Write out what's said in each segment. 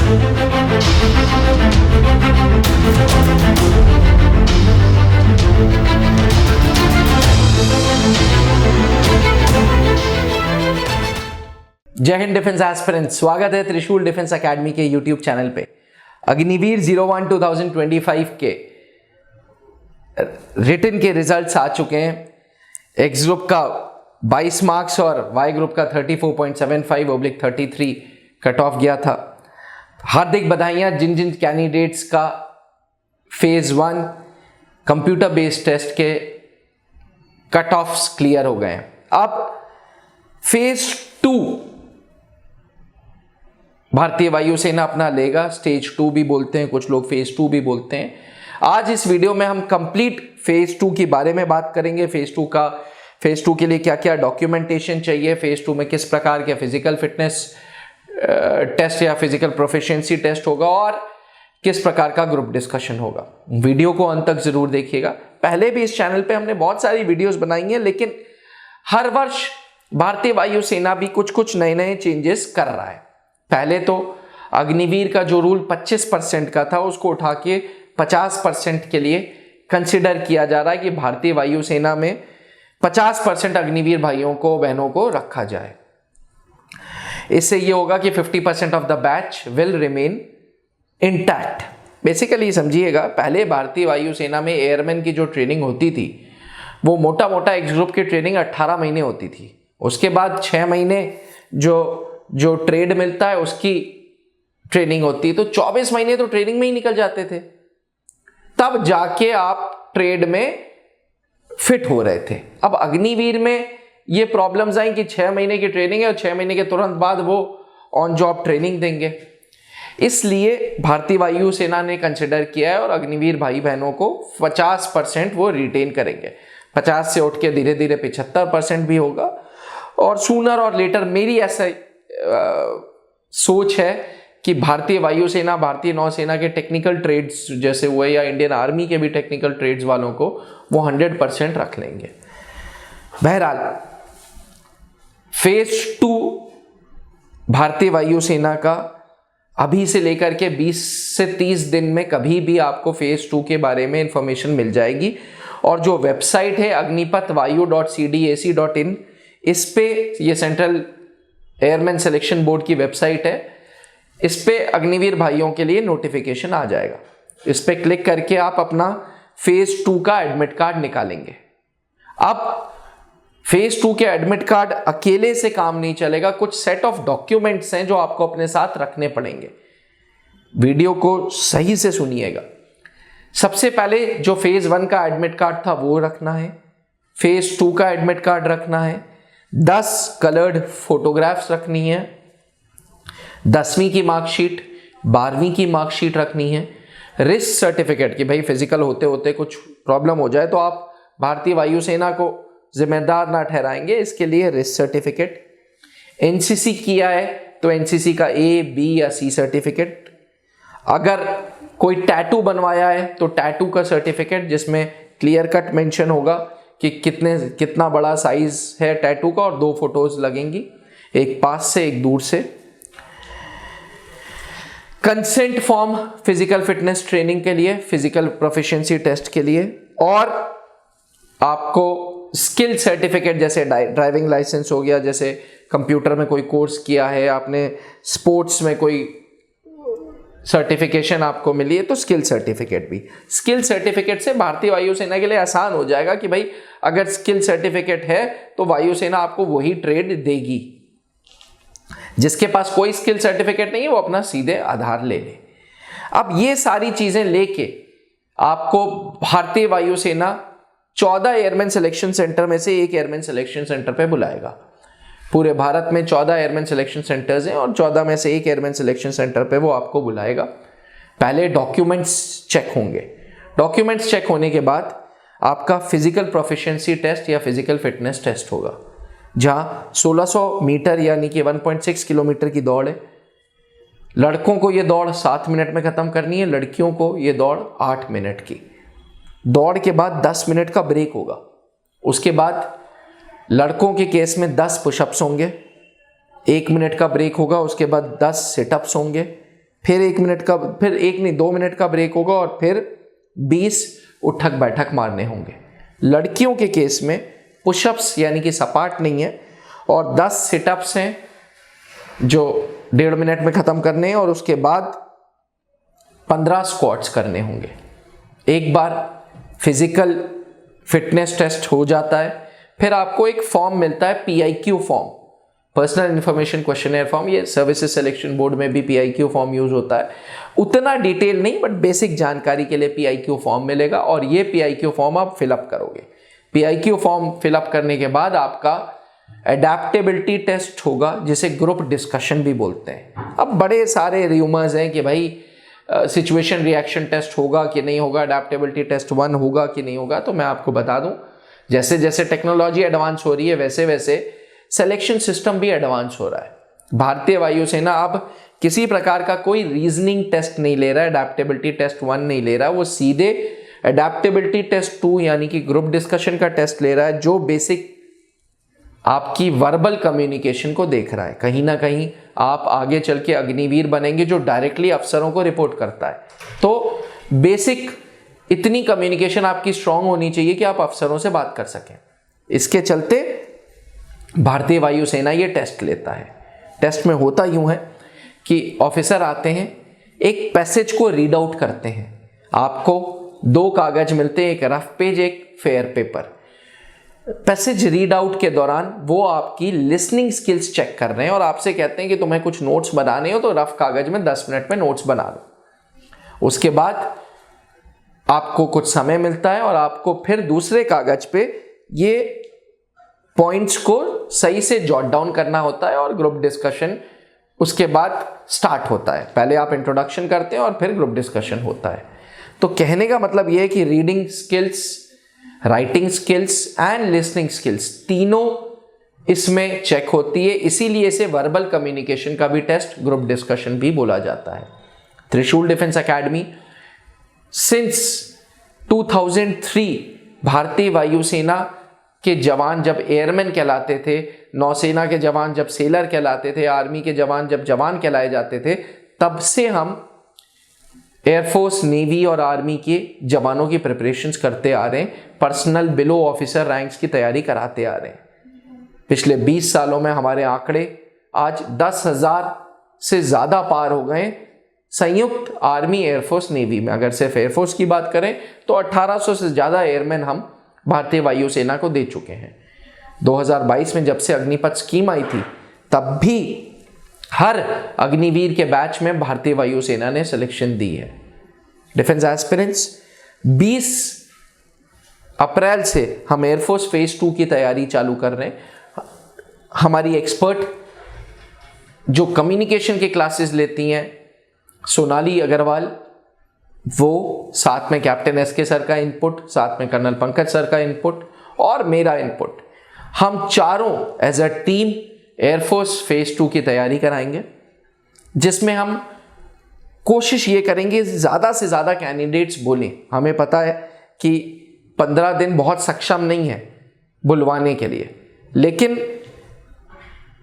जय Hind defence aspirant, स्वागत है त्रिशूल डिफेंस एकेडमी के यूट्यूब चैनल पे। अग्निवीर 01 2025 के रिटन के रिजल्ट्स आ चुके हैं। एक्स ग्रुप का 22 मार्क्स और वाई ग्रुप का 34.75/33 कट ऑफ गया था। हार्दिक बधाइयां जिन जिन कैंडिडेट्स का फेज 1 कंप्यूटर बेस्ड टेस्ट के कट ऑफ्स क्लियर हो गए हैं। अब फेज 2 भारतीय वायुसेना अपना लेगा। स्टेज 2 भी बोलते हैं कुछ लोग, फेज 2 भी बोलते हैं। आज इस वीडियो में हम कंप्लीट फेज 2 के बारे में बात करेंगे। फेज 2 के लिए क्या क्या डॉक्यूमेंटेशन चाहिए, फेज 2 में किस प्रकार के फिजिकल फिटनेस टेस्ट या फिजिकल प्रोफिशिएंसी टेस्ट होगा और किस प्रकार का ग्रुप डिस्कशन होगा। वीडियो को अंत तक जरूर देखिएगा। पहले भी इस चैनल पे हमने बहुत सारी वीडियोस बनाई हैं, लेकिन हर वर्ष भारतीय वायुसेना भी कुछ नए नए चेंजेस कर रहा है। पहले तो अग्निवीर का जो रूल 25% का था उसको उठा के 50% के लिए कंसिडर किया जा रहा है कि भारतीय वायुसेना में 50% अग्निवीर भाइयों को बहनों को रखा जाए। इससे ये होगा कि 50% of the batch will remain intact. Basically समझिएगा, पहले भारतीय वायुसेना में एयरमैन की जो ट्रेनिंग होती थी वो मोटा मोटा एक्स ग्रुप की ट्रेनिंग 18 महीने होती थी। उसके बाद 6 महीने जो ट्रेड मिलता है उसकी ट्रेनिंग होती है, तो 24 महीने तो ट्रेनिंग में ही निकल जाते थे। तब जाके आप ट्रेड में फिट हो रहे थे। अब अग्निवीर में ये प्रॉब्लम्स आई कि 6 महीने की ट्रेनिंग है और 6 महीने के तुरंत बाद वो ऑन जॉब ट्रेनिंग देंगे। इसलिए भारतीय वायुसेना ने कंसिडर किया है और अग्निवीर भाई बहनों को 50% वो रिटेन करेंगे। 50 से उठ के धीरे धीरे 75% भी होगा और सूनर और लेटर मेरी ऐसा सोच है कि भारतीय वायुसेना, भारतीय नौसेना के टेक्निकल ट्रेड्स जैसे हुए या इंडियन आर्मी के भी टेक्निकल ट्रेड्स वालों को वो 100% रख लेंगे। बहरहाल फेज 2 भारतीय वायुसेना का अभी से लेकर के 20 से 30 दिन में कभी भी आपको फेज 2 के बारे में इंफॉर्मेशन मिल जाएगी। और जो वेबसाइट है agnipathvayu.cdac.in, इस पे ये सेंट्रल एयरमैन सिलेक्शन बोर्ड की वेबसाइट है। इस पे अग्निवीर भाइयों के लिए नोटिफिकेशन आ जाएगा। इस पे क्लिक करके आप अपना फेज 2 का एडमिट कार्ड निकालेंगे। अब फेज 2 के एडमिट कार्ड अकेले से काम नहीं चलेगा, कुछ सेट ऑफ डॉक्यूमेंट्स हैं जो आपको अपने साथ रखने पड़ेंगे। वीडियो को सही से सुनिएगा। सबसे पहले जो फेज 1 का एडमिट कार्ड था वो रखना है, फेज 2 का एडमिट कार्ड रखना है, 10 कलर्ड फोटोग्राफ्स रखनी है, 10वीं की मार्कशीट, 12वीं की मार्कशीट रखनी है, रिस्क सर्टिफिकेट कि भाई फिजिकल होते होते कुछ प्रॉब्लम हो जाए तो आप भारतीय वायुसेना को जिम्मेदार ना ठहराएंगे, इसके लिए रिस्क सर्टिफिकेट। एनसीसी किया है तो एनसीसी का A, B या C सर्टिफिकेट। अगर कोई टैटू बनवाया है तो टैटू का सर्टिफिकेट जिसमें क्लियर कट मेंशन होगा कि कितना बड़ा साइज है टैटू का, और 2 फोटोज लगेंगी, एक पास से एक दूर से। Consent form physical fitness training के लिए, फिजिकल प्रोफिशिएंसी टेस्ट के लिए, और आपको स्किल सर्टिफिकेट जैसे ड्राइविंग लाइसेंस हो गया, जैसे कंप्यूटर में कोई कोर्स किया है आपने, स्पोर्ट्स में कोई सर्टिफिकेशन आपको मिली है तो स्किल सर्टिफिकेट भी। स्किल सर्टिफिकेट से भारतीय वायुसेना के लिए आसान हो जाएगा कि भाई अगर स्किल सर्टिफिकेट है तो वायुसेना आपको वही ट्रेड देगी। जिसके पास कोई स्किल सर्टिफिकेट नहीं है वो अपना सीधे आधार ले ले। अब ये सारी चीजें लेके आपको भारतीय वायुसेना 14 एयरमैन सिलेक्शन सेंटर में से एक एयरमैन सिलेक्शन सेंटर पे बुलाएगा। पूरे भारत में 14 एयरमैन सिलेक्शन सेंटर्स हैं और 14 में से एक एयरमैन सिलेक्शन सेंटर पे वो आपको बुलाएगा। पहले डॉक्यूमेंट्स चेक होंगे। डॉक्यूमेंट्स चेक होने के बाद आपका फिजिकल प्रोफिशिएंसी टेस्ट या फिजिकल फिटनेस टेस्ट होगा, जहां 1600 मीटर यानी कि 1.6 किलोमीटर की दौड़ है। लड़कों को ये दौड़ 7 मिनट में खत्म करनी है, लड़कियों को ये दौड़ 8 मिनट की। दौड़ के बाद 10 मिनट का ब्रेक होगा। उसके बाद लड़कों के केस में 10 पुशअप्स होंगे, 1 मिनट का ब्रेक होगा। उसके बाद 10 सिटअप्स होंगे, फिर 1 मिनट का, फिर 1 नहीं 2 मिनट का ब्रेक होगा और फिर 20 उठक बैठक मारने होंगे। लड़कियों के केस में पुशअप्स यानी कि सपाट नहीं है, और 10 सिटअप्स हैं जो 1.5 मिनट में ख़त्म करने हैं, और उसके बाद 15 स्क्वाट्स करने होंगे। एक बार फिजिकल फिटनेस टेस्ट हो जाता है, फिर आपको एक फॉर्म मिलता है PIQ form, personal information questionnaire form. ये सर्विसेज सिलेक्शन बोर्ड में भी PIQ फॉर्म यूज होता है, उतना डिटेल नहीं बट बेसिक जानकारी के लिए PIQ फॉर्म मिलेगा, और ये PIQ फॉर्म आप फिलअप करोगे। PIQ फॉर्म फिलअप करने के बाद आपका एडेप्टेबिलिटी टेस्ट होगा, जिसे ग्रुप डिस्कशन भी बोलते हैं। अब बड़े सारे रूमर्स हैं कि भाई सिचुएशन रिएक्शन टेस्ट होगा कि नहीं होगा, एडेप्टेबिलिटी टेस्ट 1 होगा कि नहीं होगा। तो मैं आपको बता दूं, जैसे जैसे टेक्नोलॉजी एडवांस हो रही है वैसे वैसे सिलेक्शन सिस्टम भी एडवांस हो रहा है। भारतीय वायुसेना अब किसी प्रकार का कोई रीजनिंग टेस्ट नहीं ले रहा है, एडेप्टेबिलिटी टेस्ट 1 नहीं ले रहा, वो सीधे एडेप्टेबिलिटी टेस्ट 2 यानी कि ग्रुप डिस्कशन का टेस्ट ले रहा है, जो बेसिक आपकी वर्बल कम्युनिकेशन को देख रहा है। कहीं ना कहीं आप आगे चल के अग्निवीर बनेंगे जो डायरेक्टली अफसरों को रिपोर्ट करता है। तो बेसिक इतनी कम्युनिकेशन आपकी स्ट्रांग होनी चाहिए कि आप अफसरों से बात कर सकें। इसके चलते भारतीय वायुसेना ये टेस्ट लेता है। टेस्ट में होता यूं है कि ऑफिसर आते हैं, एक पैसेज को रीड आउट करते हैं। आपको 2 कागज मिलते हैं, एक रफ पेज एक fair paper. Passage read out के दौरान वो आपकी लिसनिंग स्किल्स चेक कर रहे हैं और आपसे कहते हैं कि तुम्हें कुछ नोट्स बनाने हो तो रफ कागज में 10 मिनट में नोट्स बना लो। उसके बाद आपको कुछ समय मिलता है और आपको फिर दूसरे कागज पे ये पॉइंट्स को सही से जॉट डाउन करना होता है और ग्रुप डिस्कशन उसके बाद स्टार्ट होता है। पहले आप इंट्रोडक्शन करते हैं और फिर ग्रुप डिस्कशन होता है। तो कहने का मतलब यह है कि reading skills, writing skills and listening skills तीनों इसमें चेक होती है, इसीलिए इसे वर्बल कम्युनिकेशन का भी टेस्ट ग्रुप डिस्कशन भी बोला जाता है। त्रिशूल डिफेंस एकेडमी सिंस 2003 भारतीय वायुसेना के जवान जब एयरमैन कहलाते थे, नौसेना के जवान जब सेलर कहलाते थे, आर्मी के जवान जब जवान कहलाए जाते थे, तब से हम एयरफोर्स, नेवी और आर्मी के जवानों की प्रिपरेशंस करते आ रहे हैं, पर्सनल बिलो ऑफिसर रैंक्स की तैयारी कराते आ रहे हैं। पिछले 20 सालों में हमारे आंकड़े आज 10,000 से ज़्यादा पार हो गए संयुक्त आर्मी, एयरफोर्स, नेवी में। अगर सिर्फ एयरफोर्स की बात करें तो 1800 से ज़्यादा एयरमैन हम भारतीय वायुसेना को दे चुके हैं। 2022 में जब से अग्निपथ स्कीम आई थी तब भी हर अग्निवीर के बैच में भारतीय वायुसेना ने सिलेक्शन दी है। डिफेंस एस्पिरेंट्स 20 अप्रैल से हम एयरफोर्स फेज 2 की तैयारी चालू कर रहे हैं। हमारी एक्सपर्ट जो कम्युनिकेशन की क्लासेस लेती हैं सोनाली अग्रवाल, वो साथ में कैप्टन SK सर का इनपुट, साथ में कर्नल पंकज सर का इनपुट और मेरा इनपुट, हम चारों as a team air force phase 2 की तैयारी कराएंगे, जिसमें हम कोशिश ये करेंगे ज़्यादा से ज़्यादा कैंडिडेट्स बोलें। हमें पता है कि 15 दिन बहुत सक्षम नहीं है बुलवाने के लिए, लेकिन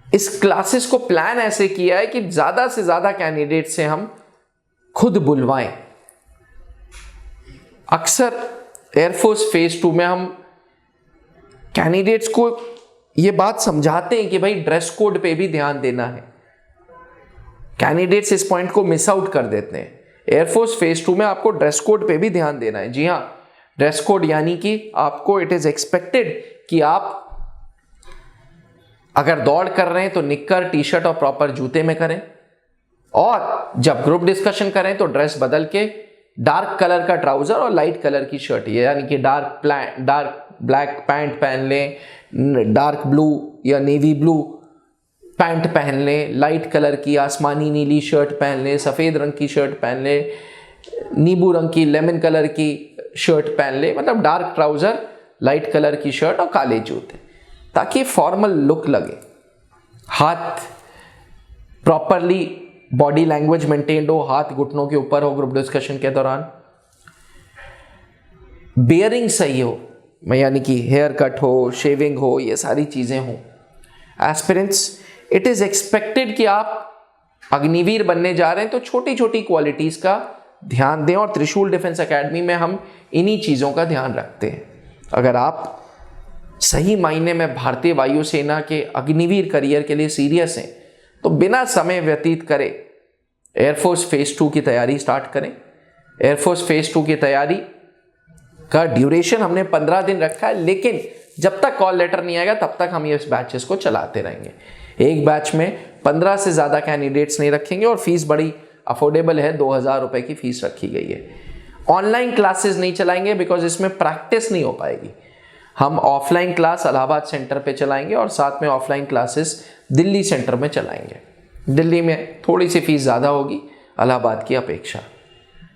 इस क्लासेस को प्लान ऐसे किया है कि ज़्यादा से ज़्यादा कैंडिडेट से हम खुद बुलवाएं। अक्सर एयरफोर्स फेज 2 में हम कैंडिडेट्स को ये बात समझाते हैं कि भाई ड्रेस कोड पे भी ध्यान देना है। कैंडिडेट्स इस पॉइंट को मिस आउट कर देते हैं। एयरफोर्स फेज 2 में आपको ड्रेस कोड पे भी ध्यान देना है। जी हाँ, ड्रेस कोड यानी कि आपको इट इज एक्सपेक्टेड कि आप अगर दौड़ कर रहे हैं तो निक्कर, टी शर्ट और प्रॉपर जूते में करें, और जब ग्रुप डिस्कशन करें तो ड्रेस बदल के डार्क कलर का ट्राउजर और लाइट कलर की शर्ट, यानी कि डार्क ब्लैक पैंट पहन लें, डार्क ब्लू या नेवी ब्लू पैंट पहन लें, लाइट कलर की आसमानी नीली शर्ट पहन लें, सफ़ेद रंग की शर्ट पहन लें, नींबू रंग की लेमन कलर की शर्ट पहन लें, मतलब डार्क ट्राउज़र, लाइट कलर की शर्ट और काले जूते, ताकि फॉर्मल लुक लगे। हाथ प्रॉपरली, बॉडी लैंग्वेज मेंटेन्ड हो, हाथ घुटनों के ऊपर हो ग्रुप डिस्कशन के दौरान, बियरिंग सही हो, यानी कि हेयर कट हो, शेविंग हो, ये सारी चीज़ें हों। एस्पिरेंट्स, इट इज़ एक्सपेक्टेड कि आप अग्निवीर बनने जा रहे हैं तो छोटी छोटी क्वालिटीज़ का ध्यान दें, और त्रिशूल डिफेंस एकेडमी में हम इन्हीं चीज़ों का ध्यान रखते हैं। अगर आप सही मायने में भारतीय वायुसेना के अग्निवीर करियर के लिए सीरियस हैं तो बिना समय व्यतीत करे एयरफोर्स फेज 2 की तैयारी स्टार्ट करें। एयरफोर्स फेज 2 की तैयारी का ड्यूरेशन हमने 15 दिन रखा है, लेकिन जब तक कॉल लेटर नहीं आएगा तब तक हम इस बैचेस को चलाते रहेंगे। एक बैच में 15 से ज़्यादा कैंडिडेट्स नहीं रखेंगे और फीस बड़ी अफोर्डेबल है, 2000 रुपये की फीस रखी गई है। ऑनलाइन क्लासेस नहीं चलाएंगे बिकॉज इसमें प्रैक्टिस नहीं हो पाएगी। हम ऑफलाइन क्लास इलाहाबाद सेंटर पे चलाएंगे और साथ में ऑफलाइन क्लासेस दिल्ली सेंटर में चलाएंगे। दिल्ली में थोड़ी सी फीस ज़्यादा होगी इलाहाबाद की अपेक्षा।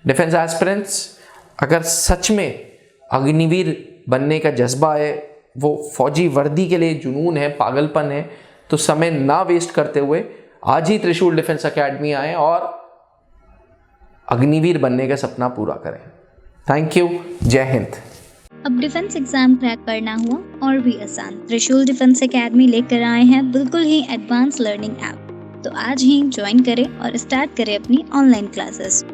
डिफेंस एस्पिरेंट्स, अगर सच में अग्निवीर बनने का जज्बा है, वो फौजी वर्दी के लिए जुनून है, पागलपन है, तो समय ना वेस्ट करते हुए आज ही त्रिशूल डिफेंस एकेडमी आएँ और अग्निवीर बनने का सपना पूरा करें। Thank you. जय हिंद। अब डिफेंस एग्जाम क्रैक करना हुआ और भी आसान, त्रिशूल डिफेंस एकेडमी लेकर आए हैं बिल्कुल ही एडवांस लर्निंग ऐप। तो आज ही ज्वाइन करें और स्टार्ट करें अपनी ऑनलाइन क्लासेस।